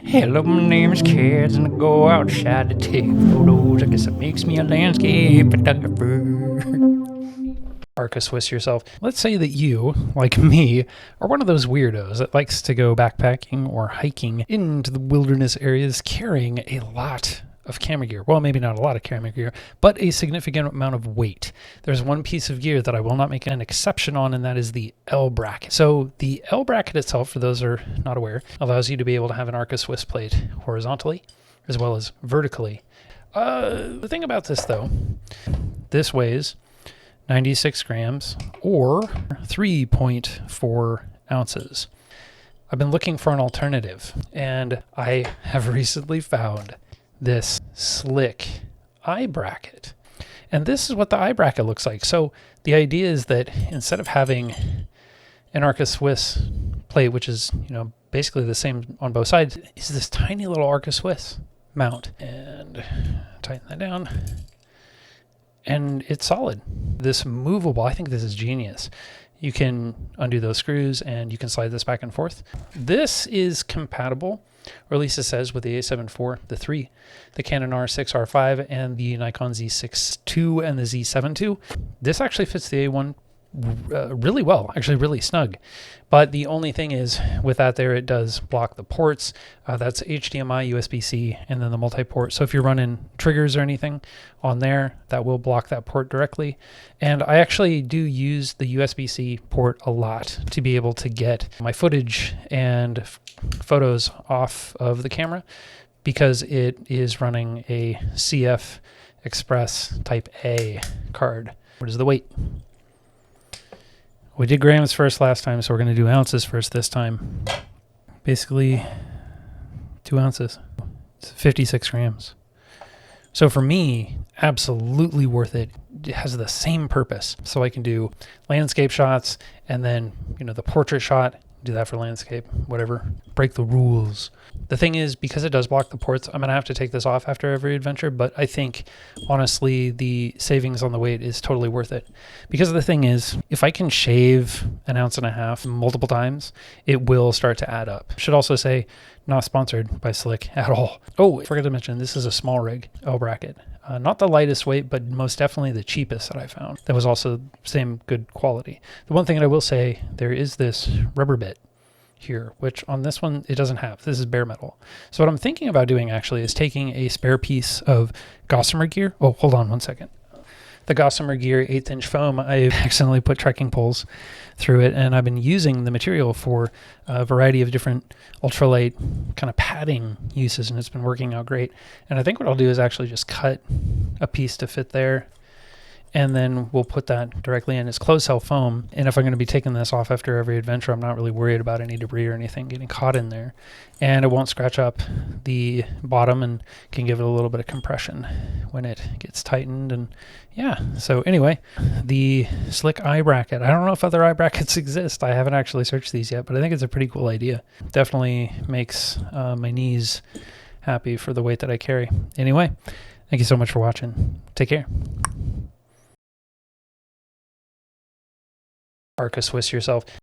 Hello, my name is Kids, and I go outside to take photos. I guess it makes me a landscape photographer. Arca-swiss yourself. Let's say that you, like me, are one of those weirdos that likes to go backpacking or hiking into the wilderness areas carrying a lot of camera gear. Well, maybe not a lot of camera gear, but a significant amount of weight. There's one piece of gear that I will not make an exception on, and that is the L-bracket. So the L-bracket itself, for those who are not aware, allows you to be able to have an arca-swiss plate horizontally as well as vertically. The thing about this, though, this weighs 96 grams or 3.4 ounces. I've been looking for an alternative, and I have recently found this Slik I-Bracket. And this is what the I-Bracket looks like. So the idea is that instead of having an arca-swiss plate, which is, basically the same on both sides, is this tiny little arca-swiss mount. And tighten that down. And it's solid. This movable, I think this is genius. You can undo those screws and you can slide this back and forth. This is compatible, or at least it says, with the A7 IV, the 3, the Canon R6, R5, and the Nikon Z6 II and the Z7 II. This actually fits the A1 really well, actually really snug. But the only thing is, with that there, it does block the ports. That's HDMI, USB-C, and then the multi-port. So if you're running triggers or anything on there, that will block that port directly. And I actually do use the USB-C port a lot to be able to get my footage and photos off of the camera, because it is running a CF Express Type A card. What is the weight? We did grams first last time, so we're going to do ounces first this time. Basically, 2 ounces. It's 56 grams. So for me, absolutely worth it. It has the same purpose. So I can do landscape shots, and then, the portrait shot, do that for landscape, whatever. Break the rules. The thing is, because it does block the ports, I'm going to have to take this off after every adventure, but I think, honestly, the savings on the weight is totally worth it. Because the thing is, if I can shave 1.5 ounces multiple times, it will start to add up. Should also say, not sponsored by Slik at all. Oh, I forgot to mention, this is a small rig L-bracket. Not the lightest weight, but most definitely the cheapest that I found. That was also same good quality. The one thing that I will say, there is this rubber bit here, which on this one it doesn't have. This is bare metal. So what I'm thinking about doing actually is taking a spare piece of Gossamer gear. Oh, hold on one second. The Gossamer gear 1/8 inch foam, I accidentally put trekking poles through it, and I've been using the material for a variety of different ultralight kind of padding uses, and it's been working out great. And I think what I'll do is actually just cut a piece to fit there, and then we'll put that directly in. It's closed cell foam, and if I'm going to be taking this off after every adventure, I'm not really worried about any debris or anything getting caught in there, and it won't scratch up the bottom and can give it a little bit of compression when it gets tightened. And yeah, so anyway, the Slik I-Bracket. I don't know if other I-Brackets exist. I haven't actually searched these yet, but I think it's a pretty cool idea. Definitely makes my knees happy for the weight that I carry. Anyway, thank you so much for watching. Take care. Arca-swiss yourself.